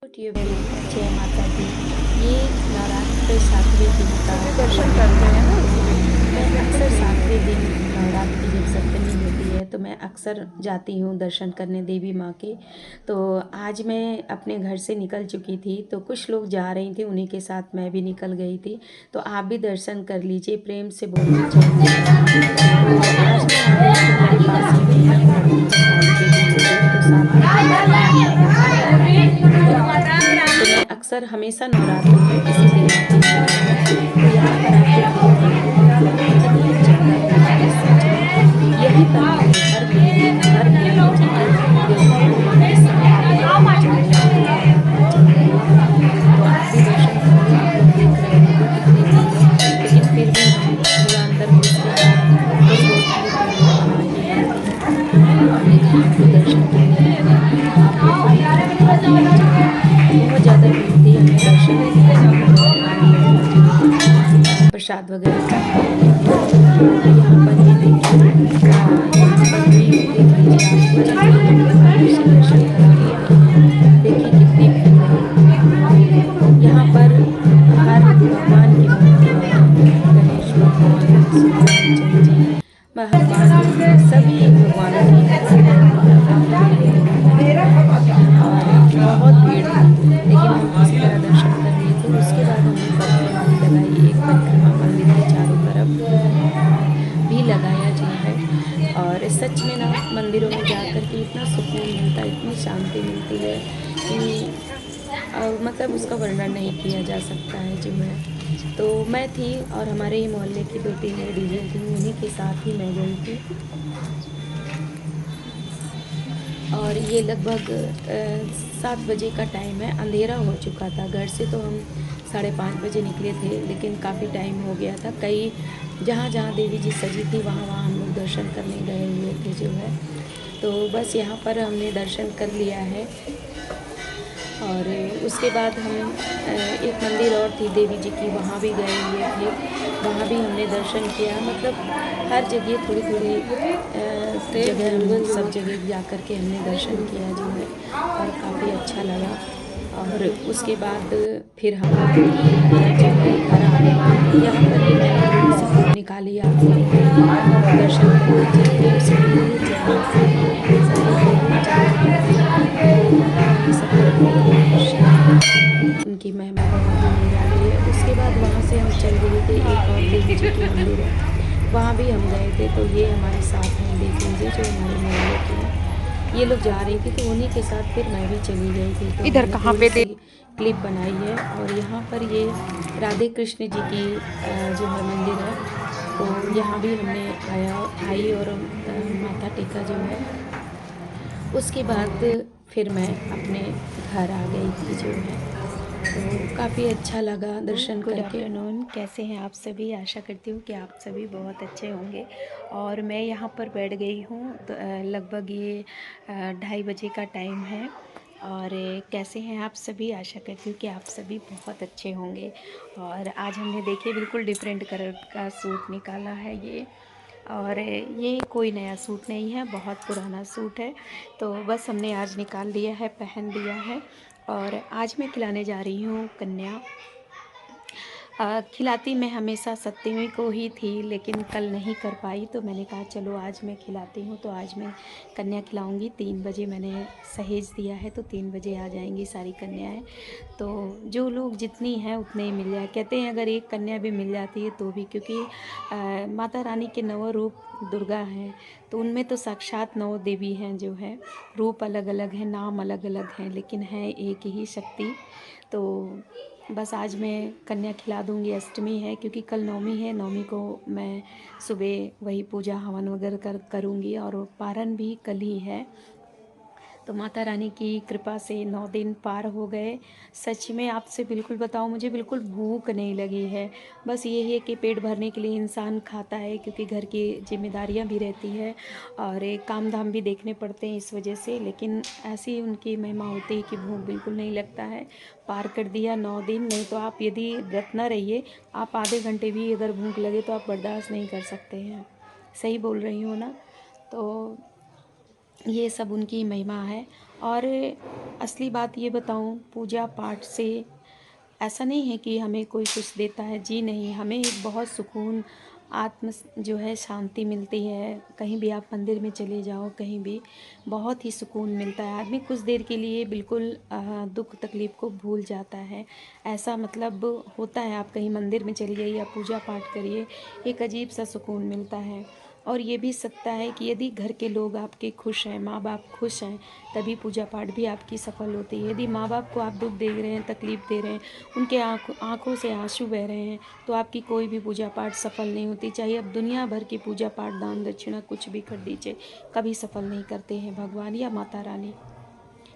जय माता दी। ये नवरात्र 7वें दिन का दर्शन करते हैं ना इसीलिए। मैं अक्सर 7वें दिन नवरात्रि जब सप्तमी होती है तो मैं अक्सर जाती हूँ दर्शन करने देवी माँ के। तो आज मैं अपने घर से निकल चुकी थी तो कुछ लोग जा रही थी, उन्हीं के साथ मैं भी निकल गई थी। तो आप भी दर्शन कर लीजिए, प्रेम से बोलिए जय माता दी। तो आज मैं आ गई तो मेरे पास ही में एक लड़की की शादी भी हो गई तो 7वें दिन से मैं अपने घर पे नवरात्रि के लिए आई थी। तो मैं अक्सर हमेशा नवरात्रि में इसी दिन आती हूँ यहाँ। तो यहाँ पर आप जो भीड़ देखते हैं ना, इतनी ज़्यादा भीड़ है सच में। यहीं पर नहीं, हर देवी जी के त्योहार में इस समय पर इतनी ज़्यादा भीड़ नवरात्रि चल रही है। तो आप भी दर्शन कर लो, आप लोग देख रहे होंगे कितनी भीड़ है। लेकिन फिर भी हम थोड़ा अंदर घुस के थोड़ी बहुत क्लिप वीडियो बना ही लेते हैं। लेकिन आपको दर्शन कितने दिखे आप लोग भी बता दीजिएगा। बहुत ज़्यादा भीड़ थी, हमने दर्शन किया और प्रसाद वगैरह प्राप्त किया। तो यहाँ पर ये देखिए, यहाँ पर भी देख लीजिए, आपको चलिए हम लोग अंदर से दर्शन कराते हैं। देखिए कितनी भीड़ है। यहाँ पर हर भगवान की मूर्ति है, गणेश भगवान, सुदर्शन चंद्र जी, हनुमान, सभी भगवानों की यहाँ पर मूर्ति लगा रखी है देवी माँ की। और बहुत भीड़ थी, लेकिन हम किसी तरह दर्शन कर लिए थे। उसके बाद हमने परिक्रमा भी लगाई, एक परिक्रमा मंदिर के चारों तरफ भी लगाया जो है। और सच में ना मंदिरों में जा कर के इतना सुकून मिलता है, इतनी शांति मिलती है कि मतलब उसका वर्णन नहीं किया जा सकता है जो है। तो मैं थी और हमारे ही मोहल्ले की 2-3 लेडीज़ें थीं, उन्हीं के साथ ही मैं गई थी। और ये लगभग 7 बजे का टाइम है, अंधेरा हो चुका था। घर से तो हम 5:30 बजे निकले थे, लेकिन काफ़ी टाइम हो गया था। कई जहाँ-जहाँ देवी जी सजी थी वहाँ-वहाँ हम लोग दर्शन करने गए हुए थे जो है। तो बस यहाँ पर हमने दर्शन कर लिया है। और उसके बाद हम एक मंदिर और थी देवी जी की, वहाँ भी गए हुए थे। वहाँ भी हमने दर्शन किया। मतलब हर जगह थोड़ी-थोड़ी जगह हम सब जगह जा कर के हमने दर्शन किया जो है, और काफ़ी अच्छा लगा। और उसके बाद फिर हम लोग जो है घर आ गए थे। तो यहाँ पर ये मैंने थोड़ी-सी क्लिप निकाली, आप भी देख लीजिए, दर्शन कर लीजिए, प्रेम से बोलिए जय माता दी। सभी बोलिए जय माता दी। ये सब बहुत ही खुशी, उनकी महिमा बहुत ही निराली है। उसके बाद वहाँ से हम चल दिए थे, एक और देवी जी की मंदिर है, वहाँ भी हम गए थे। तो ये हमारे साथ हैं, देख लीजिए, जो हमारे मोहल्ले की हैं। ये लोग जा रही थी तो उन्हीं के साथ फिर मैं भी चली गई थी। तो इधर मैंने कहाँ पे थोड़ी-सी क्लिप बनाई है। और यहाँ पर ये राधे कृष्ण जी की जो है मंदिर है, तो यहाँ भी हमने आई और माथा टेका जो है। उसके बाद फिर मैं अपने घर आ गई थी जो है। तो काफ़ी अच्छा लगा दर्शन गुड करके। आफ्टरनून, कैसे हैं आप सभी? आशा करती हूँ कि आप सभी बहुत अच्छे होंगे। और मैं यहाँ पर बैठ गई हूँ तो लगभग ये 2:30 बजे का टाइम है। और कैसे हैं आप सभी? आशा करती हूँ कि आप सभी बहुत अच्छे होंगे। और आज हमने देखिए बिल्कुल डिफरेंट कलर का सूट निकाला है ये। और ये कोई नया सूट नहीं है, बहुत पुराना सूट है। तो बस हमने आज निकाल लिया है, पहन लिया है। और आज मैं खिलाने जा रही हूँ कन्या। खिलाती मैं हमेशा सप्तमी को ही थी, लेकिन कल नहीं कर पाई, तो मैंने कहा चलो आज मैं खिलाती हूँ। तो आज मैं कन्या खिलाऊँगी। 3 बजे मैंने सहेज दिया है, तो 3 बजे आ जाएंगी सारी कन्याएं। तो जो लोग जितनी हैं उतने ही मिल जाए। कहते हैं अगर एक कन्या भी मिल जाती है तो भी, क्योंकि माता रानी के 9 रूप दुर्गा हैं, तो उनमें तो साक्षात 9 देवी हैं जो है। रूप अलग अलग हैं, नाम अलग अलग हैं, लेकिन है एक ही शक्ति। तो बस आज मैं कन्या खिला दूँगी। अष्टमी है, क्योंकि कल नवमी है। नवमी को मैं सुबह वही पूजा हवन वगैरह करूँगी, और पारण भी कल ही है। तो माता रानी की कृपा से 9 दिन पार हो गए। सच में आपसे बिल्कुल बताऊँ, मुझे बिल्कुल भूख नहीं लगी है। बस ये है कि पेट भरने के लिए इंसान खाता है, क्योंकि घर की ज़िम्मेदारियाँ भी रहती है और एक काम धाम भी देखने पड़ते हैं इस वजह से। लेकिन ऐसी उनकी महिमा होती है कि भूख बिल्कुल नहीं लगता है। पार कर दिया 9 दिन। नहीं तो आप यदि व्रत न रहिए, आप आधे घंटे भी अगर भूख लगे तो आप बर्दाश्त नहीं कर सकते हैं। सही बोल रही हूँ ना? तो ये सब उनकी महिमा है। और असली बात ये बताऊँ, पूजा पाठ से ऐसा नहीं है कि हमें कोई कुछ देता है, जी नहीं, हमें एक बहुत सुकून, जो है शांति मिलती है। कहीं भी आप मंदिर में चले जाओ, कहीं भी बहुत ही सुकून मिलता है। आदमी कुछ देर के लिए बिल्कुल दुख तकलीफ़ को भूल जाता है। ऐसा मतलब होता है, आप कहीं मंदिर में चली जाइए, आप पूजा पाठ करिए, एक अजीब सा सुकून मिलता है। और ये भी सत्य है कि यदि घर के लोग आपके खुश हैं, माँ बाप खुश हैं, तभी पूजा पाठ भी आपकी सफल होती है। यदि माँ बाप को आप दुख दे रहे हैं, तकलीफ़ दे रहे हैं, उनके आँखों से आंसू बह रहे हैं, तो आपकी कोई भी पूजा पाठ सफल नहीं होती। चाहे आप दुनिया भर की पूजा पाठ, दान दक्षिणा कुछ भी कर दीजिए, कभी सफल नहीं करते हैं भगवान या माता रानी।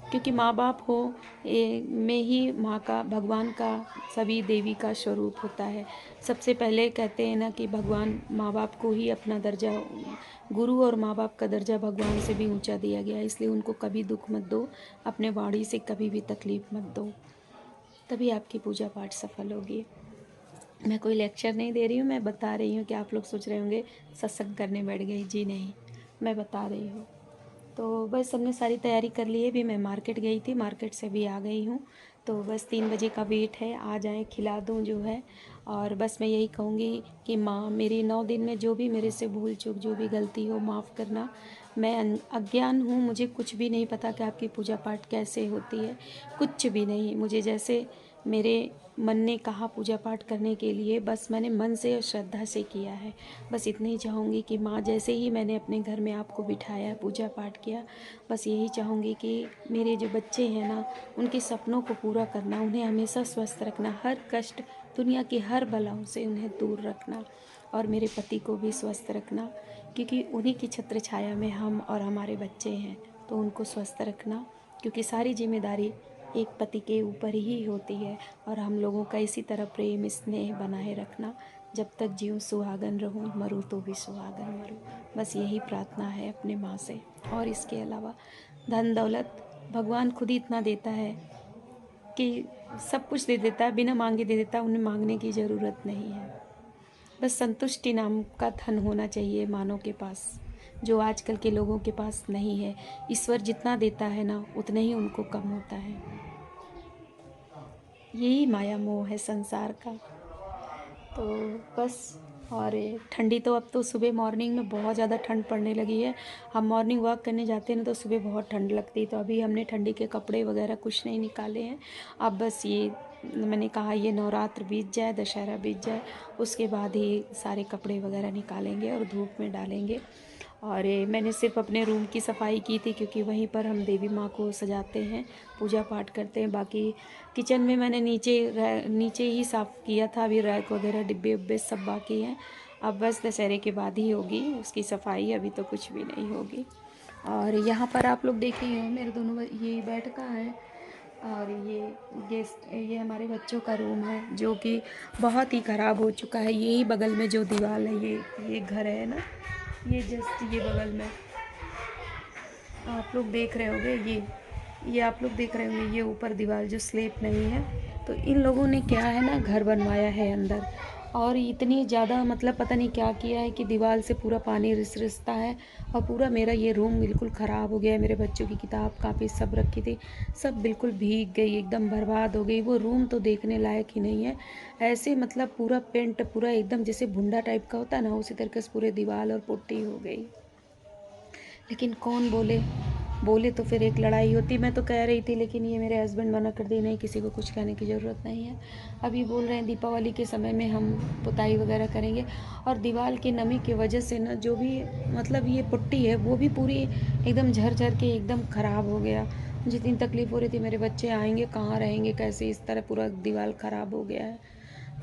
क्योंकि माँ बाप हो में ही माँ का, भगवान का, सभी देवी का स्वरूप होता है। सबसे पहले कहते हैं ना कि भगवान, माँ बाप को ही अपना दर्जा, गुरु और माँ बाप का दर्जा भगवान से भी ऊंचा दिया गया है। इसलिए उनको कभी दुख मत दो, अपने वाणी से कभी भी तकलीफ़ मत दो, तभी आपकी पूजा पाठ सफल होगी। मैं कोई लेक्चर नहीं दे रही हूँ, मैं बता रही हूँ कि आप लोग सोच रहे होंगे सत्संग करने बैठ गई, जी नहीं, मैं बता रही हूँ। तो बस हमने सारी तैयारी कर ली है, भी मैं मार्केट गई थी, मार्केट से भी आ गई हूँ। तो बस 3 बजे का वेट है, आ जाएँ, खिला दूँ जो है। और बस मैं यही कहूँगी कि माँ, मेरी 9 दिन में जो भी मेरे से भूल चूक, जो भी गलती हो, माफ़ करना। मैं अज्ञान हूँ, मुझे कुछ भी नहीं पता कि आपकी पूजा पाठ कैसे होती है, कुछ भी नहीं। मुझे जैसे मेरे मन ने कहा पूजा पाठ करने के लिए, बस मैंने मन से और श्रद्धा से किया है। बस इतना ही चाहूँगी कि माँ, जैसे ही मैंने अपने घर में आपको बिठाया, पूजा पाठ किया, बस यही चाहूँगी कि मेरे जो बच्चे हैं ना, उनके सपनों को पूरा करना, उन्हें हमेशा स्वस्थ रखना, हर कष्ट, दुनिया की हर बलाओं से उन्हें दूर रखना, और मेरे पति को भी स्वस्थ रखना, क्योंकि उन्हीं की छत्र छाया में हम और हमारे बच्चे हैं। तो उनको स्वस्थ रखना, क्योंकि सारी जिम्मेदारी एक पति के ऊपर ही होती है। और हम लोगों का इसी तरह प्रेम स्नेह बनाए रखना। जब तक जीऊँ सुहागन रहूँ, मरूँ तो भी सुहागन मरूँ। बस यही प्रार्थना है अपने माँ से। और इसके अलावा धन दौलत भगवान खुद ही इतना देता है कि सब कुछ दे देता है, बिना मांगे दे देता है, उन्हें मांगने की ज़रूरत नहीं है। बस संतुष्टि नाम का धन होना चाहिए मानव के पास, जो आजकल के लोगों के पास नहीं है। ईश्वर जितना देता है ना, उतना ही उनको कम होता है। यही माया मोह है संसार का। तो बस। और ठंडी तो अब तो सुबह मॉर्निंग में बहुत ज़्यादा ठंड पड़ने लगी है। हम मॉर्निंग वॉक करने जाते हैं ना, तो सुबह बहुत ठंड लगती है। तो अभी हमने ठंडी के कपड़े वगैरह कुछ नहीं निकाले हैं। अब बस ये मैंने कहा, ये नवरात्र बीत जाए, दशहरा बीत जाए, उसके बाद ही सारे कपड़े वगैरह निकालेंगे और धूप में डालेंगे। और मैंने सिर्फ अपने रूम की सफाई की थी, क्योंकि वहीं पर हम देवी माँ को सजाते हैं, पूजा पाठ करते हैं। बाकी किचन में मैंने नीचे ही साफ़ किया था। अभी रैक वगैरह, डिब्बे उब्बे सब बाकी हैं। अब बस दशहरे के बाद ही होगी उसकी सफाई, अभी तो कुछ भी नहीं होगी। और यहाँ पर आप लोग देख ही हो, मेरे दोनों ये बेड का है, और ये हमारे बच्चों का रूम है, जो कि बहुत ही ख़राब हो चुका है। यही बगल में जो दीवार है, ये घर है ना, ये जस्ट ये बगल में आप लोग देख रहे होंगे, ये आप लोग देख रहे होंगे, ये ऊपर दीवार जो स्लेब नहीं है। तो इन लोगों ने क्या है ना, घर बनवाया है अंदर, और इतनी ज़्यादा मतलब पता नहीं क्या किया है कि दीवार से पूरा पानी रिसता है, और पूरा मेरा ये रूम बिल्कुल ख़राब हो गया है। मेरे बच्चों की किताब कापी सब रखी थी, सब बिल्कुल भीग गई, एकदम बर्बाद हो गई। वो रूम तो देखने लायक ही नहीं है। ऐसे मतलब पूरा पेंट पूरा एकदम जैसे भुंडा टाइप का होता है ना, उसी तरीके से पूरे दीवार और पुट्टी हो गई। लेकिन कौन बोले तो फिर एक लड़ाई होती। मैं तो कह रही थी, लेकिन ये मेरे हस्बैंड मना कर दिए, नहीं किसी को कुछ कहने की ज़रूरत नहीं है। अभी बोल रहे हैं दीपावली के समय में हम पुताई वगैरह करेंगे। और दीवार की नमी की वजह से ना, जो भी मतलब ये पुट्टी है, वो भी पूरी एकदम झर के एकदम ख़राब हो गया। मुझे इतनी तकलीफ़ हो रही थी, मेरे बच्चे आएंगे कहाँ, रहेंगे कैसे, इस तरह पूरा दीवार ख़राब हो गया है।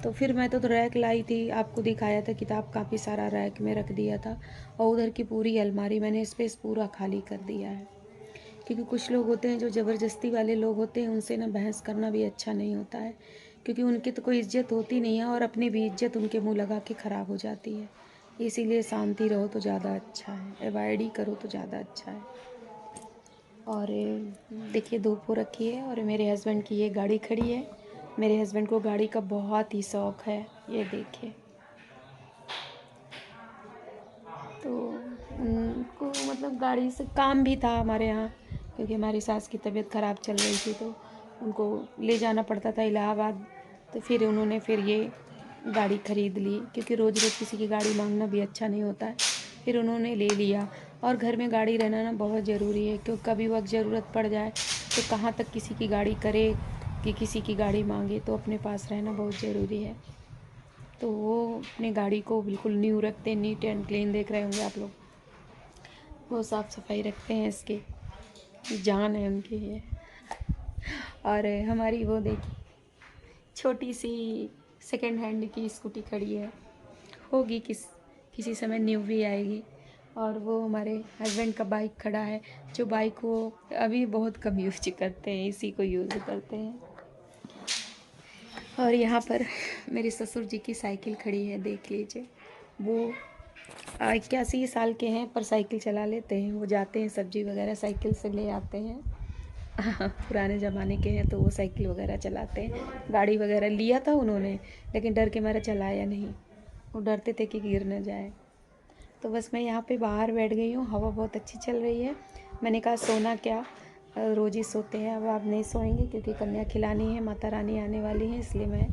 तो फिर मैं तो रैक लाई थी, आपको दिखाया था, किताब काफ़ी सारा रैक में रख दिया था। और उधर की पूरी अलमारी मैंने स्पेस पूरा खाली कर दिया है। क्योंकि कुछ लोग होते हैं जो ज़बरदस्ती वाले लोग होते हैं, उनसे ना बहस करना भी अच्छा नहीं होता है, क्योंकि उनकी तो कोई इज्जत होती नहीं है, और अपनी भी इज्जत उनके मुँह लगा के ख़राब हो जाती है। इसीलिए शांति रहो तो ज़्यादा अच्छा है, अवॉइड ही करो तो ज़्यादा अच्छा है। और देखिए धूप हो रखी है, और मेरे हस्बैंड की ये गाड़ी खड़ी है। मेरे हस्बैंड को गाड़ी का बहुत ही शौक़ है, ये देखिए। तो उनको मतलब गाड़ी से काम भी था हमारे यहाँ, क्योंकि हमारी सास की तबीयत ख़राब चल रही थी तो उनको ले जाना पड़ता था इलाहाबाद। तो फिर उन्होंने फिर ये गाड़ी ख़रीद ली, क्योंकि रोज़ रोज़ किसी की गाड़ी मांगना भी अच्छा नहीं होता है। फिर उन्होंने ले लिया। और घर में गाड़ी रहना ना बहुत ज़रूरी है, क्योंकि कभी वक्त ज़रूरत पड़ जाए तो कहाँ तक किसी की गाड़ी करे कि किसी की गाड़ी मांगे, तो अपने पास रहना बहुत ज़रूरी है। तो वो अपनी गाड़ी को बिल्कुल न्यू रखते हैं, नीट एंड क्लीन, देख रहे होंगे आप लोग, बहुत साफ़ सफाई रखते हैं। इसकी जान है उनकी ये। और हमारी वो देखिए छोटी सी सेकंड हैंड की स्कूटी खड़ी है, होगी किसी समय न्यू भी आएगी। और वो हमारे हस्बैंड का बाइक खड़ा है, जो बाइक वो अभी बहुत कम यूज करते हैं, इसी को यूज़ करते हैं। और यहाँ पर मेरे ससुर जी की साइकिल खड़ी है, देख लीजिए। वो 81 साल के हैं पर साइकिल चला लेते हैं। वो जाते हैं सब्जी वगैरह साइकिल से ले आते हैं। पुराने ज़माने के हैं तो वो साइकिल वगैरह चलाते हैं। गाड़ी वगैरह लिया था उन्होंने, लेकिन डर के मारे चलाया नहीं। वो डरते थे कि गिर न जाए। तो बस मैं यहाँ पे बाहर बैठ गई हूँ, हवा बहुत अच्छी चल रही है। मैंने कहा सोना क्या, रोज़ ही सोते हैं, अब आप नहीं सोएंगे क्योंकि कन्या खिलानी है, माता रानी आने वाली हैं, इसलिए मैं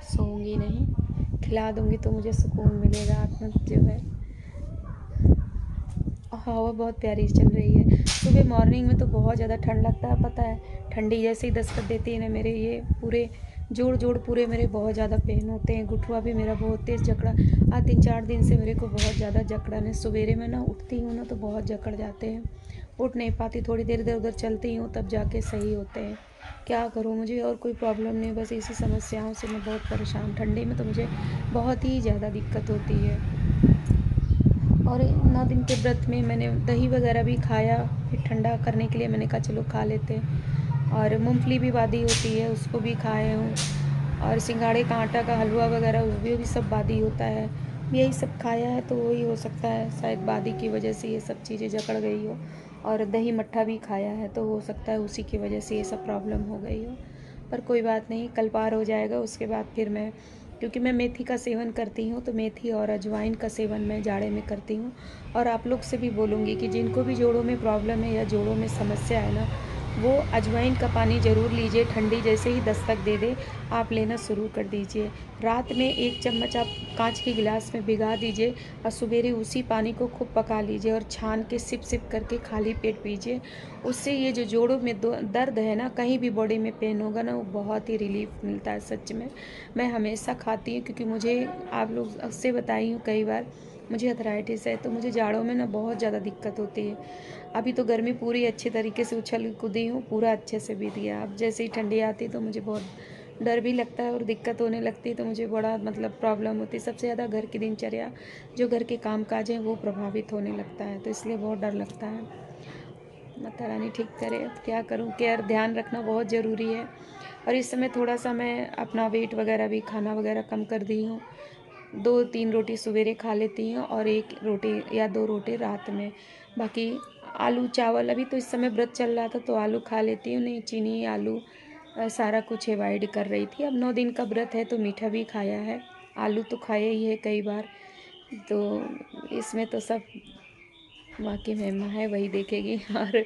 सोऊंगी नहीं। खिला दूंगी तो मुझे सुकून मिलेगा, आत्मा जो है। हवा बहुत प्यारी चल रही है। सुबह मॉर्निंग में तो बहुत ज़्यादा ठंड लगता है, पता है। ठंडी जैसे ही दस्तक देती है ना, मेरे ये पूरे जोड़ पूरे मेरे बहुत ज़्यादा पेन होते हैं। गुठुआ भी मेरा बहुत तेज़ जकड़ा, आज 3-4 दिन से मेरे को बहुत ज़्यादा जकड़न है। सवेरे में ना उठती हूँ ना तो बहुत जकड़ जाते हैं, उठ नहीं पाती। थोड़ी देर इधर उधर चलती हूँ तब जाके सही होते हैं। क्या करूँ, मुझे और कोई प्रॉब्लम नहीं, बस इसी समस्याओं से मैं बहुत परेशान। ठंडी में तो मुझे बहुत ही ज़्यादा दिक्कत होती है। और 9 दिन के व्रत में मैंने दही वगैरह भी खाया, फिर ठंडा करने के लिए मैंने कहा चलो खा लेते हैं। और मूंगफली भी बादी होती है, उसको भी खाए हूँ। और सिंघाड़े का आटा का हलवा वगैरह वो भी सब बादी होता है। यही सब खाया है तो वही हो सकता है, शायद बादी की वजह से ये सब चीज़ें जकड़ गई हो। और दही मट्ठा भी खाया है तो हो सकता है उसी की वजह से ये सब प्रॉब्लम हो गई हो। पर कोई बात नहीं, कल पार हो जाएगा। उसके बाद फिर मैं, क्योंकि मैं मेथी का सेवन करती हूँ तो मेथी और अजवाइन का सेवन मैं जाड़े में करती हूँ। और आप लोग से भी बोलूँगी कि जिनको भी जोड़ों में प्रॉब्लम है या जोड़ों में समस्या है ना, वो अजवाइन का पानी ज़रूर लीजिए। ठंडी जैसे ही दस्तक दे दे आप लेना शुरू कर दीजिए। रात में 1 चम्मच आप कांच के गिलास में भिगा दीजिए और सवेरे उसी पानी को खूब पका लीजिए और छान के सिप सिप करके खाली पेट पीजिए। उससे ये जो जोड़ों में दर्द है ना, कहीं भी बॉडी में पेन होगा ना, वो बहुत ही रिलीफ मिलता है सच में। मैं हमेशा खाती हूँ क्योंकि मुझे, आप लोग से बताई हूँ कई बार, मुझे अर्थराइटिस है तो मुझे जाड़ों में ना बहुत ज़्यादा दिक्कत होती है। अभी तो गर्मी पूरी अच्छे तरीके से उछल कूदी हूँ, पूरा अच्छे से बीत गया। अब जैसे ही ठंडी आती है तो मुझे बहुत डर भी लगता है और दिक्कत होने लगती है, तो मुझे बड़ा मतलब प्रॉब्लम होती है। सबसे ज़्यादा घर की दिनचर्या, जो घर के काम काज हैं वो प्रभावित होने लगता है, तो इसलिए बहुत डर लगता है। माता रानी ठीक करे, अब क्या करूँ। केयर, ध्यान रखना बहुत ज़रूरी है। और इस समय थोड़ा सा मैं अपना वेट वगैरह भी, खाना वगैरह कम कर दी हूँ। 2-3 रोटी सवेरे खा लेती हूँ और 1 रोटी या 2 रोटी रात में। बाकी आलू चावल, अभी तो इस समय व्रत चल रहा था तो आलू खा लेती हूँ, नहीं चीनी आलू सारा कुछ अवॉइड कर रही थी। अब 9 दिन का व्रत है तो मीठा भी खाया है, आलू तो खाया ही है कई बार। तो इसमें तो सब माँ की महिमा है, वही देखेगी। और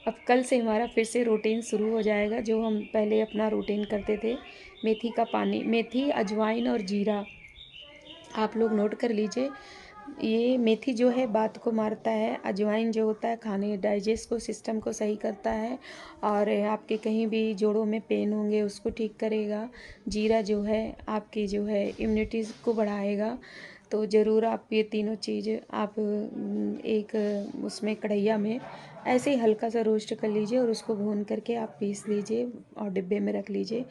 अब कल से हमारा फिर से रूटीन शुरू हो जाएगा, जो हम पहले अपना रूटीन करते थे। मेथी का पानी, मेथी, अजवाइन और जीरा आप लोग नोट कर लीजिए। ये मेथी जो है बात को मारता है, अजवाइन जो होता है खाने डाइजेस्ट को, सिस्टम को सही करता है और आपके कहीं भी जोड़ों में पेन होंगे उसको ठीक करेगा। जीरा जो है आपकी जो है इम्यूनिटी को बढ़ाएगा। तो ज़रूर आप ये तीनों चीज़ आप एक उसमें कढ़ैया में ऐसे ही हल्का सा रोस्ट कर लीजिए और उसको भून करके आप पीस लीजिए और डिब्बे में रख लीजिए।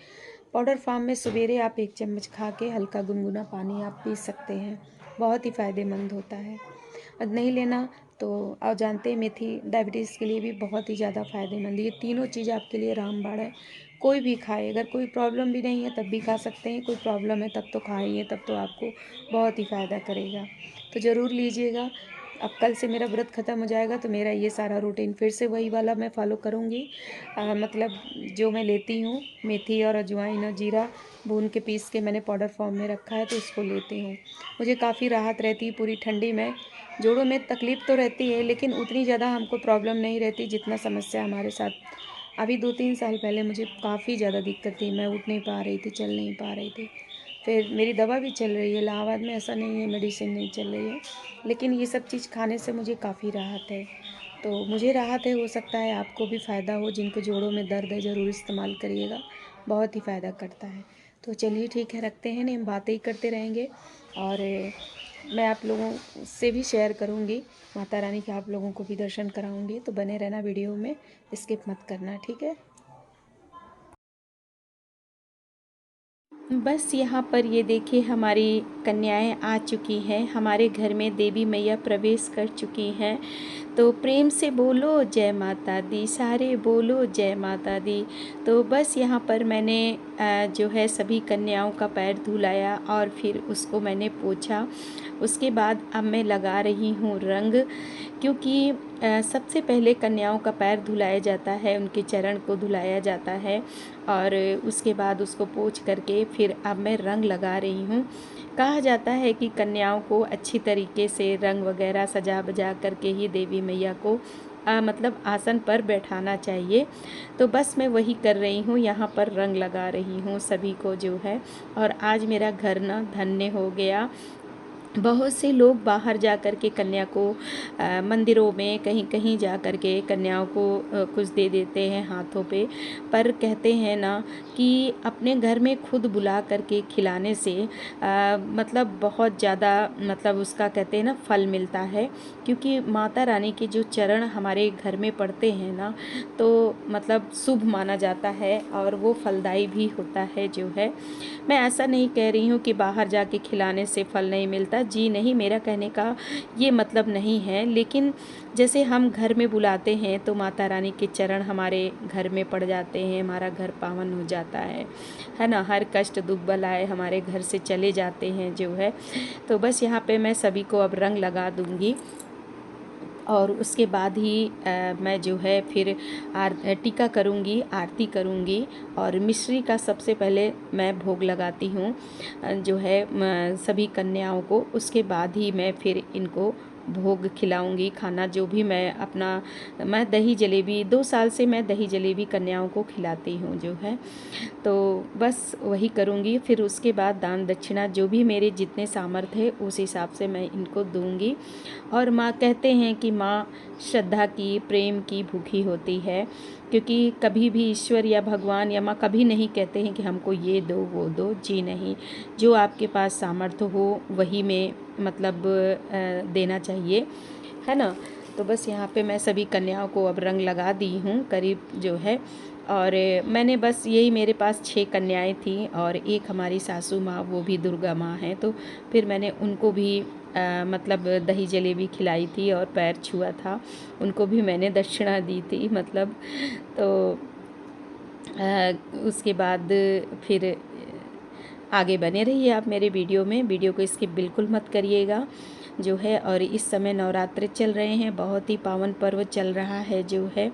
पाउडर फॉर्म में सवेरे आप 1 चम्मच खा के हल्का गुनगुना पानी आप पी सकते हैं, बहुत ही फ़ायदेमंद होता है। और नहीं लेना तो आप जानते हैं मेथी डायबिटीज़ के लिए भी बहुत ही ज़्यादा फ़ायदेमंद है। ये तीनों चीज़ आपके लिए रामबाण है। कोई भी खाए, अगर कोई प्रॉब्लम भी नहीं है तब भी खा सकते हैं, कोई प्रॉब्लम है तब तो खाइए, तब तो आपको बहुत ही फ़ायदा करेगा। तो ज़रूर लीजिएगा। अब कल से मेरा व्रत ख़त्म हो जाएगा तो मेरा ये सारा रूटीन फिर से वही वाला मैं फॉलो करूँगी। मतलब जो मैं लेती हूँ मेथी और अजवाइन और जीरा भून के पीस के मैंने पाउडर फॉर्म में रखा है तो उसको लेती हूँ। मुझे काफ़ी राहत रहती है पूरी ठंडी में। जोड़ों में तकलीफ़ तो रहती है लेकिन उतनी ज़्यादा हमको प्रॉब्लम नहीं रहती जितना समस्या हमारे साथ। अभी 2-3 साल पहले मुझे काफ़ी ज़्यादा दिक्कत थी, मैं उठ नहीं पा रही थी, चल नहीं पा रही थी। फिर मेरी दवा भी चल रही है इलाहाबाद में, ऐसा नहीं है मेडिसिन नहीं चल रही है, लेकिन ये सब चीज़ खाने से मुझे काफ़ी राहत है। तो मुझे राहत है, हो सकता है आपको भी फ़ायदा हो। जिनको जोड़ों में दर्द है ज़रूर इस्तेमाल करिएगा, बहुत ही फ़ायदा करता है। तो चलिए ठीक है, रखते हैं, नहीं हम बातें ही करते रहेंगे और मैं आप लोगों से भी शेयर करूँगी, माता रानी के आप लोगों को भी दर्शन कराऊँगी। तो बने रहना वीडियो में, स्किप मत करना, ठीक है। बस यहाँ पर ये देखिए हमारी कन्याएं आ चुकी हैं, हमारे घर में देवी मैया प्रवेश कर चुकी हैं। तो प्रेम से बोलो जय माता दी, सारे बोलो जय माता दी। तो बस यहाँ पर मैंने जो है सभी कन्याओं का पैर धुलाया और फिर उसको मैंने पोंछा। उसके बाद अब मैं लगा रही हूँ रंग, क्योंकि सबसे पहले कन्याओं का पैर धुलाया जाता है, उनके चरण को धुलाया जाता है और उसके बाद उसको पोंछ करके फिर अब मैं रंग लगा रही हूँ। कहा जाता है कि कन्याओं को अच्छी तरीके से रंग वगैरह सजा बजा करके ही देवी मैया को मतलब आसन पर बैठाना चाहिए। तो बस मैं वही कर रही हूँ, यहाँ पर रंग लगा रही हूँ सभी को जो है। और आज मेरा घर ना धन्य हो गया। बहुत से लोग बाहर जा कर के कन्या को मंदिरों में कहीं कहीं जा कर के कन्याओं को कुछ दे देते हैं हाथों पे, पर कहते हैं ना कि अपने घर में खुद बुला कर के खिलाने से मतलब बहुत ज़्यादा मतलब उसका कहते हैं ना फल मिलता है। क्योंकि माता रानी के जो चरण हमारे घर में पड़ते हैं ना, तो मतलब शुभ माना जाता है और वो फलदायी भी होता है जो है। मैं ऐसा नहीं कह रही हूँ कि बाहर जाके खिलाने से फल नहीं मिलता, जी नहीं, मेरा कहने का ये मतलब नहीं है। लेकिन जैसे हम घर में बुलाते हैं तो माता रानी के चरण हमारे घर में पड़ जाते हैं, हमारा घर पावन हो जाता है ना। हर कष्ट दुख बलाए हमारे घर से चले जाते हैं जो है। तो बस यहाँ पे मैं सभी को अब रंग लगा दूँगी और उसके बाद ही मैं जो है फिर टीका करूँगी, आरती करूँगी और मिश्री का सबसे पहले मैं भोग लगाती हूँ जो है सभी कन्याओं को। उसके बाद ही मैं फिर इनको भोग खिलाऊंगी, खाना जो भी मैं दही जलेबी 2 साल से मैं दही जलेबी कन्याओं को खिलाती हूँ जो है। तो बस वही करूँगी। फिर उसके बाद दान दक्षिणा जो भी मेरे जितने सामर्थ्य है उस हिसाब से मैं इनको दूँगी। और माँ कहते हैं कि माँ श्रद्धा की, प्रेम की भूखी होती है, क्योंकि कभी भी ईश्वर या भगवान या माँ कभी नहीं कहते हैं कि हमको ये दो वो दो, जी नहीं। जो आपके पास सामर्थ्य हो वही में मतलब देना चाहिए, है ना। तो बस यहाँ पे मैं सभी कन्याओं को अब रंग लगा दी हूँ करीब जो है। और मैंने बस यही, मेरे पास 6 कन्याएं थी और एक हमारी सासू माँ, वो भी दुर्गा माँ हैं, तो फिर मैंने उनको भी मतलब दही जलेबी खिलाई थी और पैर छुआ था, उनको भी मैंने दक्षिणा दी थी मतलब। तो उसके बाद फिर आगे बने रहिए आप मेरे वीडियो में, वीडियो को स्किप बिल्कुल मत करिएगा जो है। और इस समय नवरात्रे चल रहे हैं, बहुत ही पावन पर्व चल रहा है जो है।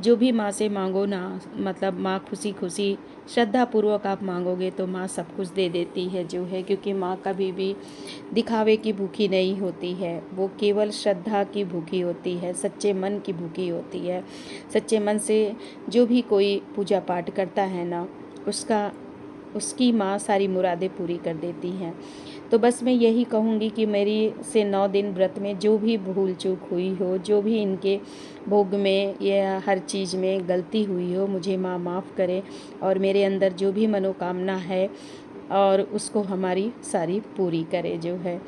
जो भी माँ से मांगो ना, मतलब माँ खुशी खुशी श्रद्धापूर्वक आप मांगोगे तो माँ सब कुछ दे देती है जो है। क्योंकि माँ कभी भी दिखावे की भूखी नहीं होती है, वो केवल श्रद्धा की भूखी होती है, सच्चे मन की भूखी होती है। सच्चे मन से जो भी कोई पूजा पाठ करता है ना, उसकी माँ सारी मुरादें पूरी कर देती हैं। तो बस मैं यही कहूँगी कि मेरी से 9 दिन व्रत में जो भी भूल चूक हुई हो, जो भी इनके भोग में या हर चीज़ में गलती हुई हो, मुझे माँ माफ़ करे और मेरे अंदर जो भी मनोकामना है और उसको हमारी सारी पूरी करे जो है।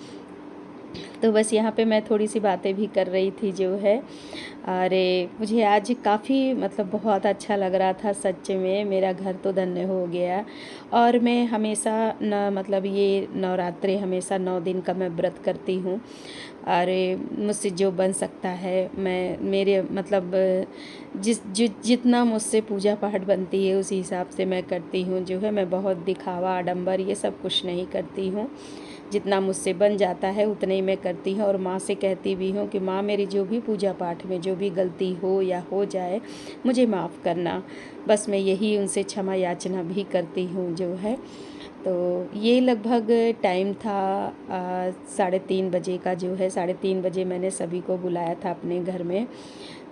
तो बस यहाँ पे मैं थोड़ी सी बातें भी कर रही थी जो है। अरे मुझे आज काफ़ी मतलब बहुत अच्छा लग रहा था, सच में मेरा घर तो धन्य हो गया। और मैं हमेशा न मतलब ये नवरात्रे हमेशा 9 दिन का मैं व्रत करती हूँ। अरे मुझसे जो बन सकता है मैं मेरे मतलब जितना मुझसे पूजा पाठ बनती है उसी हिसाब से मैं करती हूँ जो है। मैं बहुत दिखावा आडंबर ये सब कुछ नहीं करती हूँ जितना मुझसे बन जाता है उतना ही मैं करती हूँ। और माँ से कहती भी हूँ कि माँ मेरी जो भी पूजा पाठ में जो भी गलती हो या हो जाए मुझे माफ़ करना। बस मैं यही उनसे क्षमा याचना भी करती हूँ जो है। तो ये लगभग टाइम था 3:30 बजे का जो है। 3:30 बजे मैंने सभी को बुलाया था अपने घर में।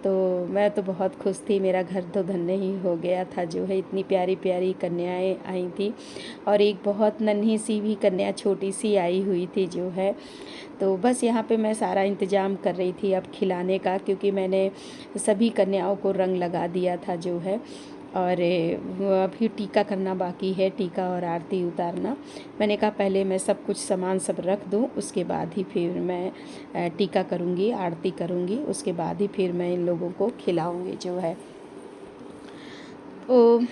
तो मैं तो बहुत खुश थी, मेरा घर तो धन्य ही हो गया था जो है। इतनी प्यारी प्यारी कन्याएं आई थी और एक बहुत नन्ही सी भी कन्या छोटी सी आई हुई थी जो है। तो बस यहाँ पे मैं सारा इंतज़ाम कर रही थी अब खिलाने का, क्योंकि मैंने सभी कन्याओं को रंग लगा दिया था जो है। और वो अभी टीका करना बाकी है, टीका और आरती उतारना। मैंने कहा पहले मैं सब कुछ सामान सब रख दूं, उसके बाद ही फिर मैं टीका करूंगी, आरती करूंगी, उसके बाद ही फिर मैं इन लोगों को खिलाऊंगी जो है। तो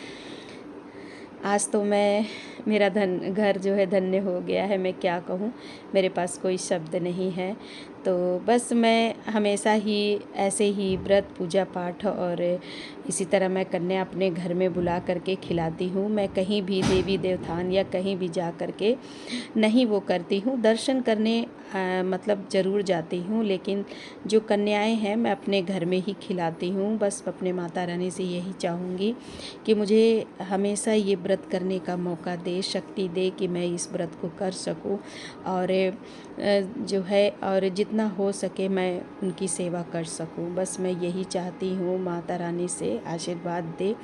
आज तो मेरा घर जो है धन्य हो गया है, मैं क्या कहूँ, मेरे पास कोई शब्द नहीं है। तो बस मैं हमेशा ही ऐसे ही व्रत पूजा पाठ और इसी तरह मैं कन्या अपने घर में बुला करके खिलाती हूँ। मैं कहीं भी देवी देवतान या कहीं भी जा करके नहीं वो करती हूँ। दर्शन करने मतलब ज़रूर जाती हूँ, लेकिन जो कन्याएं हैं मैं अपने घर में ही खिलाती हूँ। बस अपने माता रानी से यही चाहूँगी कि मुझे हमेशा ये व्रत करने का मौका दे, शक्ति दे कि मैं इस व्रत को कर सकूं और जो है और जितना हो सके मैं उनकी सेवा कर सकूं। बस मैं यही चाहती हूँ, माता रानी से आशीर्वाद दे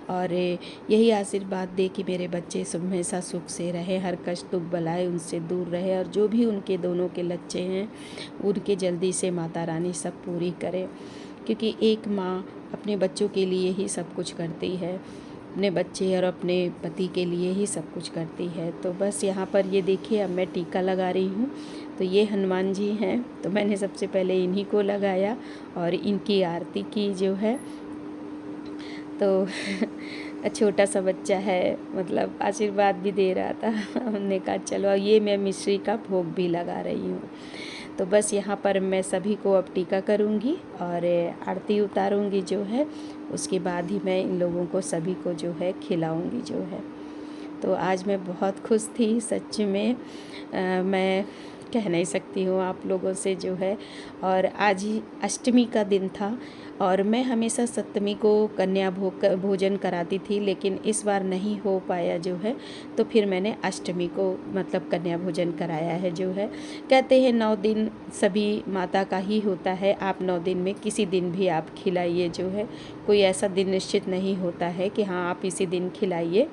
और यही आशीर्वाद दे कि मेरे बच्चे हमेशा सुख से रहे, हर कष्ट दुख बलाए उनसे दूर रहे और जो भी उनके दोनों के लक्ष्य हैं उनके जल्दी से माता रानी सब पूरी करे। क्योंकि एक माँ अपने बच्चों के लिए ही सब कुछ करती है, अपने बच्चे और अपने पति के लिए ही सब कुछ करती है। तो बस यहाँ पर ये देखिए अब मैं टीका लगा रही हूँ। तो ये हनुमान जी हैं, तो मैंने सबसे पहले इन्हीं को लगाया और इनकी आरती की जो है। तो छोटा सा बच्चा है, मतलब आशीर्वाद भी दे रहा था। हमने कहा चलो, ये मैं मिश्री का भोग भी लगा रही हूँ। तो बस यहाँ पर मैं सभी को अब टीका करूँगी और आरती उतारूँगी जो है, उसके बाद ही मैं इन लोगों को सभी को जो है खिलाऊँगी जो है। तो आज मैं बहुत खुश थी सच में, मैं कह नहीं सकती हूँ आप लोगों से जो है। और आज ही अष्टमी का दिन था और मैं हमेशा सप्तमी को कन्या भोजन कराती थी, लेकिन इस बार नहीं हो पाया जो है। तो फिर मैंने अष्टमी को मतलब कन्या भोजन कराया है जो है। कहते हैं 9 दिन सभी माता का ही होता है, आप 9 दिन में किसी दिन भी आप खिलाइए जो है। कोई ऐसा दिन निश्चित नहीं होता है कि हाँ आप इसी दिन खिलाइए।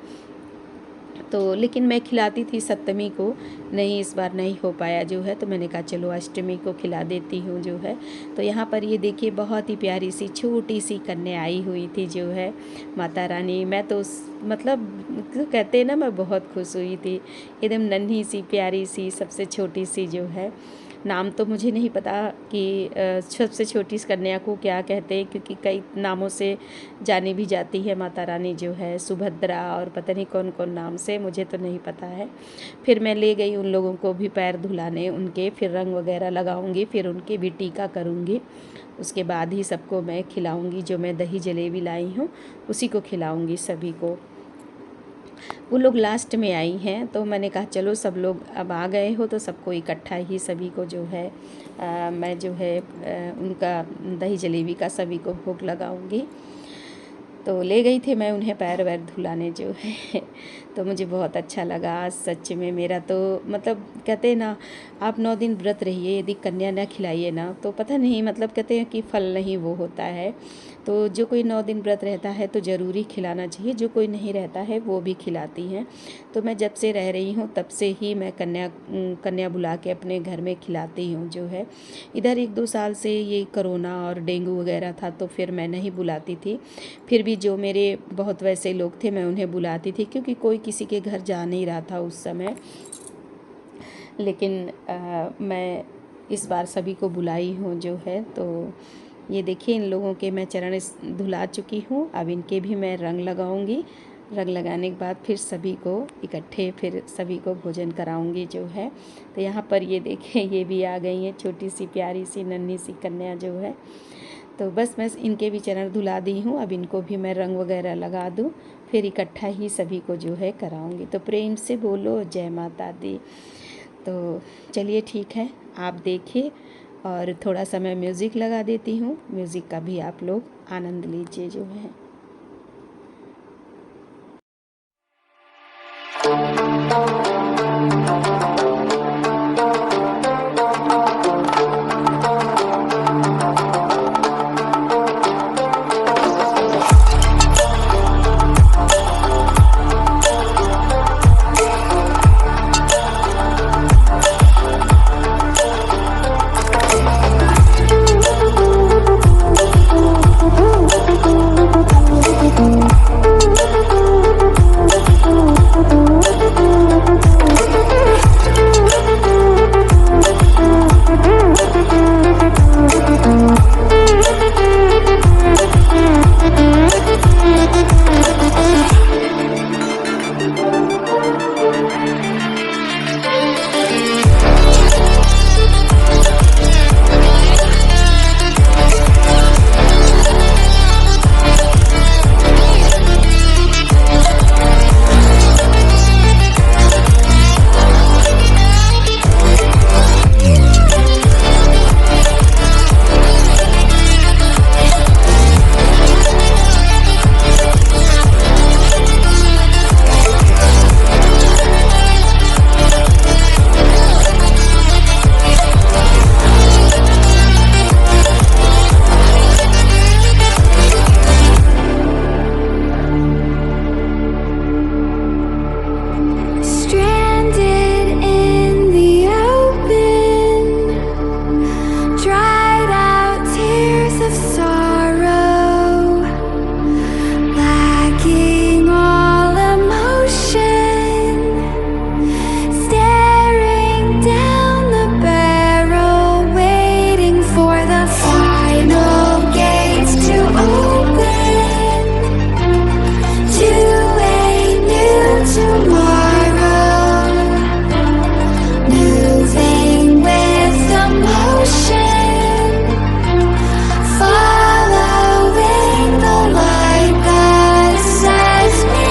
तो लेकिन मैं खिलाती थी सप्तमी को, नहीं इस बार नहीं हो पाया जो है। तो मैंने कहा चलो अष्टमी को खिला देती हूँ जो है। तो यहाँ पर ये देखिए बहुत ही प्यारी सी छोटी सी कन्या आई हुई थी जो है, माता रानी। मैं तो मतलब कहते हैं ना, मैं बहुत खुश हुई थी, एकदम नन्ही सी प्यारी सी सबसे छोटी सी जो है। नाम तो मुझे नहीं पता कि सबसे छोटी कन्या को क्या कहते हैं, क्योंकि कई नामों से जानी भी जाती है माता रानी जो है, सुभद्रा और पता नहीं कौन कौन नाम से, मुझे तो नहीं पता है। फिर मैं ले गई उन लोगों को भी पैर धुलाने उनके, फिर रंग वगैरह लगाऊंगी, फिर उनके भी टीका करूंगी। उसके बाद ही सबको मैं खिलाऊंगी, जो मैं दही जलेबी लाई हूँ उसी को खिलाऊंगी सभी को। वो लोग लास्ट में आई हैं, तो मैंने कहा चलो सब लोग अब आ गए हो तो सबको इकट्ठा ही सभी को जो है मैं जो है उनका दही जलेबी का सभी को भोग लगाऊंगी। तो ले गई थी मैं उन्हें पैर वैर धुलाने जो है। तो मुझे बहुत अच्छा लगा आज सच में। मेरा तो मतलब कहते हैं ना, आप 9 दिन व्रत रहिए, यदि कन्या न खिलाइए ना तो पता नहीं, मतलब कहते हैं कि फल नहीं वो होता है। तो जो कोई 9 दिन व्रत रहता है तो ज़रूरी खिलाना चाहिए, जो कोई नहीं रहता है वो भी खिलाती हैं। तो मैं जब से रह रही हूँ तब से ही मैं कन्या बुला के अपने घर में खिलाती हूँ जो है। इधर 1-2 साल से ये कोरोना और डेंगू वगैरह था तो फिर मैं नहीं बुलाती थी। फिर भी जो मेरे बहुत वैसे लोग थे मैं उन्हें बुलाती थी, क्योंकि कोई किसी के घर जा नहीं रहा था उस समय। लेकिन मैं इस बार सभी को बुलाई हूँ जो है। तो ये देखिए इन लोगों के मैं चरण धुला चुकी हूँ, अब इनके भी मैं रंग लगाऊंगी। रंग लगाने के बाद फिर सभी को इकट्ठे फिर सभी को भोजन कराऊंगी जो है। तो यहाँ पर ये देखें ये भी आ गई हैं, छोटी सी प्यारी सी नन्ही सी कन्या जो है। तो बस मैं इनके भी चरण धुला दी हूँ, अब इनको भी मैं रंग वगैरह लगा दूँ, फिर इकट्ठा ही सभी को जो है कराऊंगी। तो प्रेम से बोलो जय माता दी। तो चलिए ठीक है, आप देखिए और थोड़ा सा मैं म्यूज़िक लगा देती हूँ। म्यूज़िक का भी आप लोग आनंद लीजिए जो है। Stranded in the open, dried out tears of sorrow, lacking all emotion, staring down the barrel, waiting for the final gates to open to a new tomorrow, moving with emotion, following the light that sets me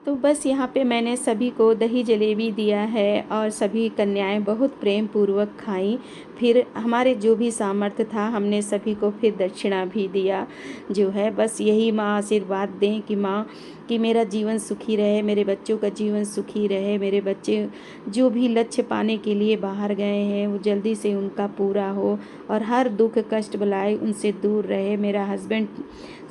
तो बस यहाँ पे मैंने सभी को दही जलेबी दिया है और सभी कन्याएं बहुत प्रेम पूर्वक खाईं। फिर हमारे जो भी सामर्थ्य था हमने सभी को फिर दक्षिणा भी दिया जो है। बस यही माँ आशीर्वाद दें कि माँ कि मेरा जीवन सुखी रहे, मेरे बच्चों का जीवन सुखी रहे, मेरे बच्चे जो भी लक्ष्य पाने के लिए बाहर गए हैं वो जल्दी से उनका पूरा हो और हर दुख कष्ट बलाए उनसे दूर रहे। मेरा हस्बैंड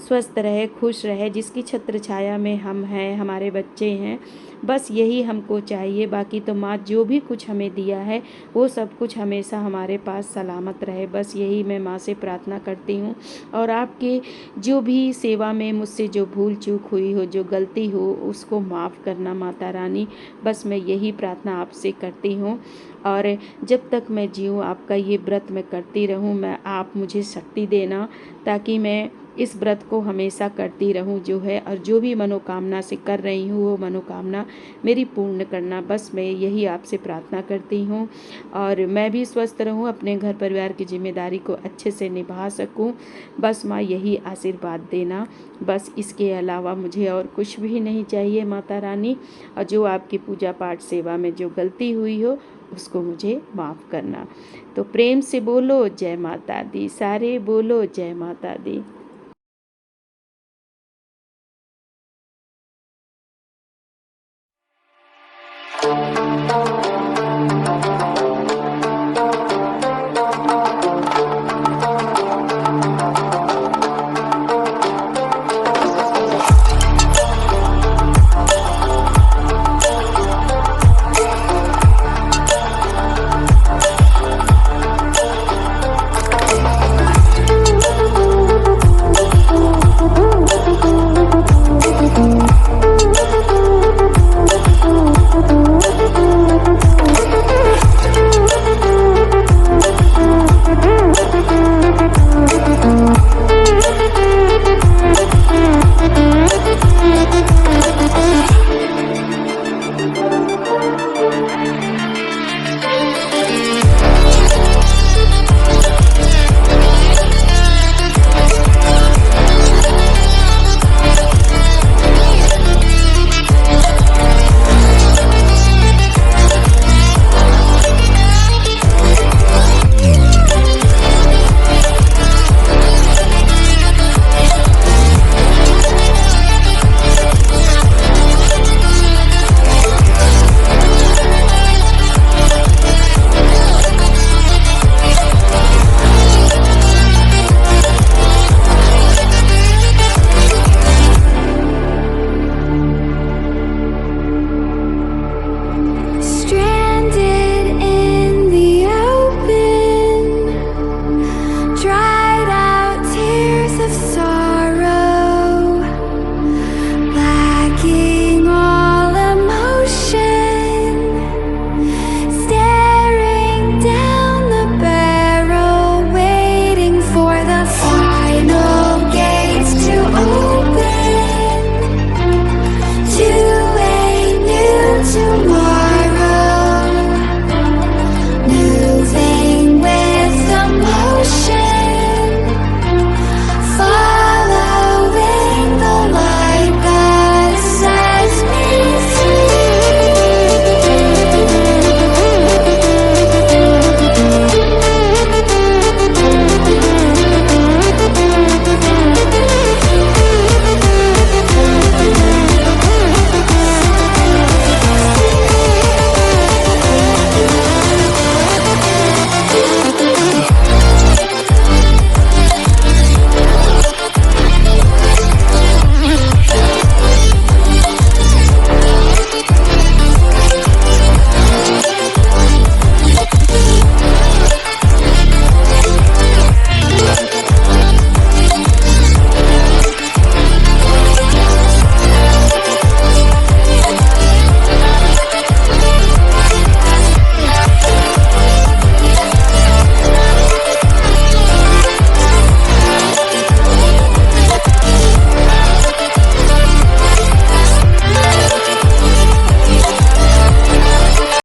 स्वस्थ रहे, खुश रहे, जिसकी छत्र छाया में हम हैं, हमारे बच्चे हैं। बस यही हमको चाहिए। बाकी तो माँ जो भी कुछ हमें दिया है वो सब कुछ हमेशा हमारे पास सलामत रहे। बस यही मैं माँ से प्रार्थना करती हूँ। और आपके जो भी सेवा में मुझसे जो भूल चूक हुई हो, जो गलती हो, उसको माफ़ करना माता रानी। बस मैं यही प्रार्थना आपसे करती हूँ। और जब तक मैं जीऊँ आपका ये व्रत मैं करती रहूँ। मैं आप मुझे शक्ति देना ताकि मैं इस व्रत को हमेशा करती रहूं जो है, और जो भी मनोकामना से कर रही हूँ वो मनोकामना मेरी पूर्ण करना, बस मैं यही आपसे प्रार्थना करती हूँ। और मैं भी स्वस्थ रहूं, अपने घर परिवार की जिम्मेदारी को अच्छे से निभा सकूं, बस माँ यही आशीर्वाद देना। बस इसके अलावा मुझे और कुछ भी नहीं चाहिए माता रानी। और जो आपकी पूजा पाठ सेवा में जो गलती हुई हो उसको मुझे माफ़ करना। तो प्रेम से बोलो जय माता दी, सारे बोलो जय माता दी। Stranded in the open, dry